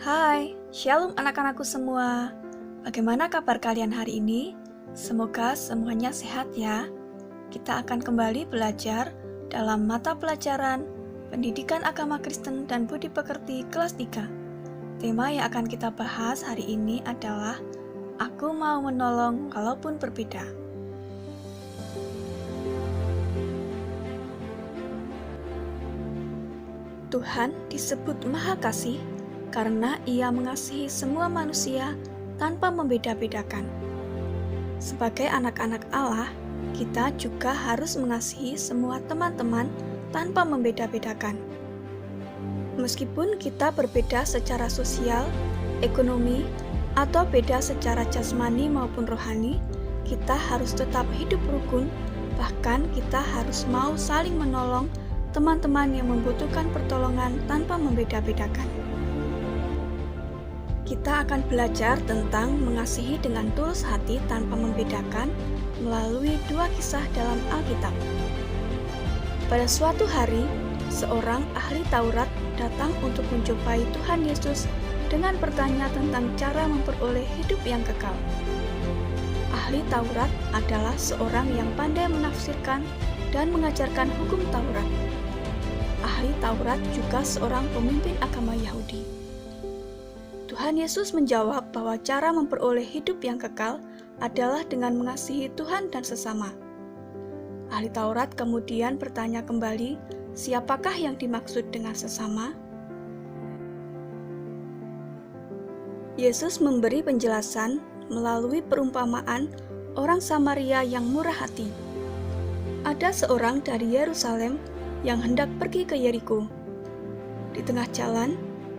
Hai, Shalom anak-anakku semua. Bagaimana kabar kalian hari ini? Semoga semuanya sehat ya. Kita akan kembali belajar dalam mata pelajaran Pendidikan Agama Kristen dan Budi Pekerti kelas 3. Tema yang akan kita bahas hari ini adalah Aku mau menolong walaupun berbeda. Tuhan disebut Maha Kasih karena Ia mengasihi semua manusia tanpa membeda-bedakan. Sebagai anak-anak Allah, kita juga harus mengasihi semua teman-teman tanpa membeda-bedakan. Meskipun kita berbeda secara sosial, ekonomi, atau beda secara jasmani maupun rohani, kita harus tetap hidup rukun, bahkan kita harus mau saling menolong teman-teman yang membutuhkan pertolongan tanpa membeda-bedakan. Kita akan belajar tentang mengasihi dengan tulus hati tanpa membedakan melalui dua kisah dalam Alkitab. Pada suatu hari, seorang ahli Taurat datang untuk menjumpai Tuhan Yesus dengan bertanya tentang cara memperoleh hidup yang kekal. Ahli Taurat adalah seorang yang pandai menafsirkan dan mengajarkan hukum Taurat. Ahli Taurat juga seorang pemimpin agama Yahudi. Tuhan Yesus menjawab bahwa cara memperoleh hidup yang kekal adalah dengan mengasihi Tuhan dan sesama. Ahli Taurat kemudian bertanya kembali, siapakah yang dimaksud dengan sesama? Yesus memberi penjelasan melalui perumpamaan orang Samaria yang murah hati. Ada seorang dari Yerusalem yang hendak pergi ke Yeriko. Di tengah jalan,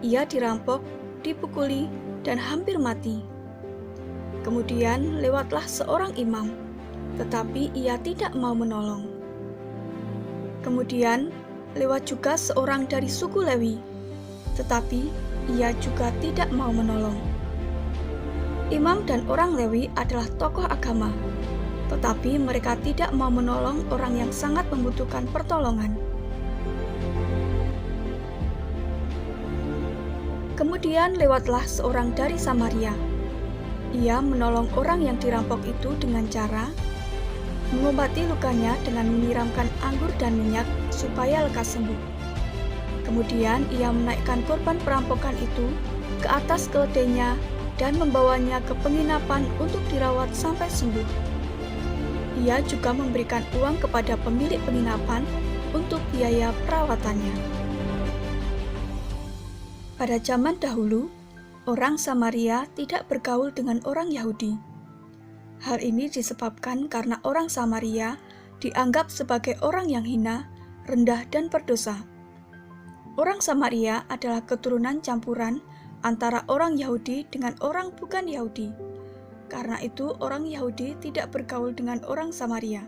ia dirampok, dipukuli, dan hampir mati. Kemudian lewatlah seorang imam, tetapi ia tidak mau menolong. Kemudian lewat juga seorang dari suku Lewi, tetapi ia juga tidak mau menolong. Imam dan orang Lewi adalah tokoh agama, tetapi mereka tidak mau menolong orang yang sangat membutuhkan pertolongan. Kemudian lewatlah seorang dari Samaria. Ia menolong orang yang dirampok itu dengan cara mengobati lukanya dengan menyiramkan anggur dan minyak supaya lekas sembuh. Kemudian ia menaikkan korban perampokan itu ke atas keledainya dan membawanya ke penginapan untuk dirawat sampai sembuh. Ia juga memberikan uang kepada pemilik penginapan untuk biaya perawatannya. Pada zaman dahulu, orang Samaria tidak bergaul dengan orang Yahudi. Hal ini disebabkan karena orang Samaria dianggap sebagai orang yang hina, rendah, dan berdosa. Orang Samaria adalah keturunan campuran antara orang Yahudi dengan orang bukan Yahudi. Karena itu, orang Yahudi tidak bergaul dengan orang Samaria.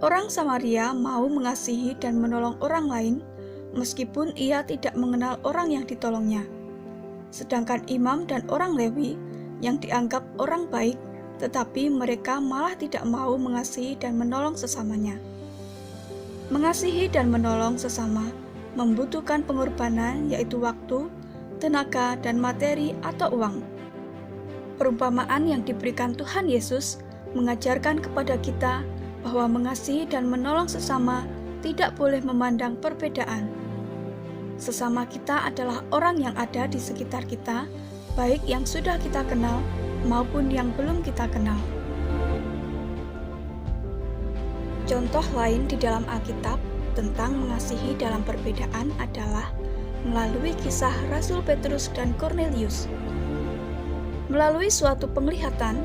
Orang Samaria mau mengasihi dan menolong orang lain, meskipun ia tidak mengenal orang yang ditolongnya. Sedangkan imam dan orang Lewi yang dianggap orang baik, tetapi mereka malah tidak mau mengasihi dan menolong sesamanya. Mengasihi dan menolong sesama membutuhkan pengorbanan, yaitu waktu, tenaga, dan materi atau uang. Perumpamaan yang diberikan Tuhan Yesus mengajarkan kepada kita bahwa mengasihi dan menolong sesama tidak boleh memandang perbedaan. Sesama kita adalah orang yang ada di sekitar kita, baik yang sudah kita kenal maupun yang belum kita kenal. Contoh lain di dalam Alkitab tentang mengasihi dalam perbedaan adalah melalui kisah Rasul Petrus dan Kornelius. Melalui suatu penglihatan,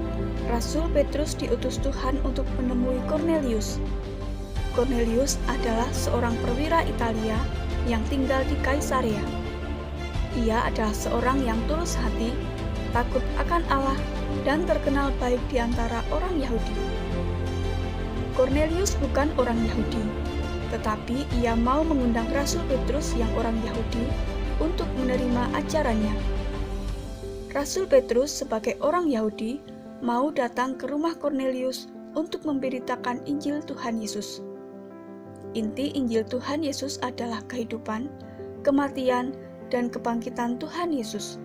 Rasul Petrus diutus Tuhan untuk menemui Kornelius. Kornelius adalah seorang perwira Italia yang tinggal di Kaisarea. Ia adalah seorang yang tulus hati, takut akan Allah, dan terkenal baik di antara orang Yahudi. Kornelius bukan orang Yahudi, tetapi ia mau mengundang Rasul Petrus yang orang Yahudi untuk menerima ajarannya. Rasul Petrus sebagai orang Yahudi mau datang ke rumah Kornelius untuk memberitakan Injil Tuhan Yesus. Inti Injil Tuhan Yesus adalah kehidupan, kematian, dan kebangkitan Tuhan Yesus.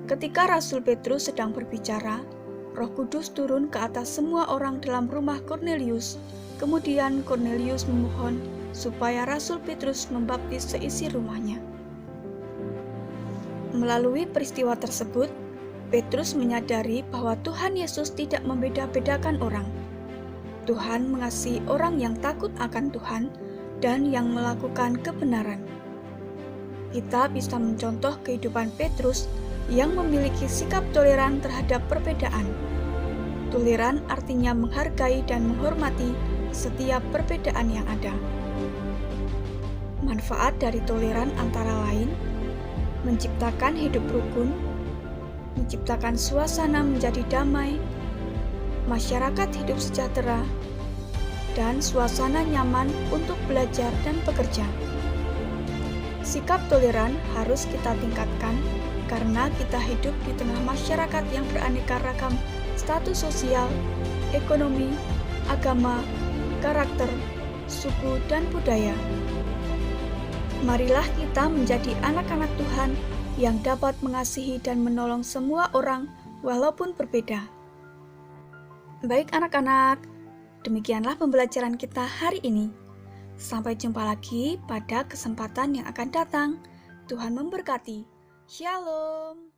Ketika Rasul Petrus sedang berbicara, Roh Kudus turun ke atas semua orang dalam rumah Kornelius. Kemudian Kornelius memohon supaya Rasul Petrus membaptis seisi rumahnya. Melalui peristiwa tersebut, Petrus menyadari bahwa Tuhan Yesus tidak membeda-bedakan orang. Tuhan mengasihi orang yang takut akan Tuhan dan yang melakukan kebenaran. Kita bisa mencontoh kehidupan Petrus yang memiliki sikap toleran terhadap perbedaan. Toleran artinya menghargai dan menghormati setiap perbedaan yang ada. Manfaat dari toleran antara lain menciptakan hidup rukun, menciptakan suasana menjadi damai, masyarakat hidup sejahtera, dan suasana nyaman untuk belajar dan bekerja. Sikap toleran harus kita tingkatkan karena kita hidup di tengah masyarakat yang beraneka ragam status sosial, ekonomi, agama, karakter, suku, dan budaya. Marilah kita menjadi anak-anak Tuhan yang dapat mengasihi dan menolong semua orang walaupun berbeda. Baik anak-anak, demikianlah pembelajaran kita hari ini. Sampai jumpa lagi pada kesempatan yang akan datang. Tuhan memberkati. Shalom.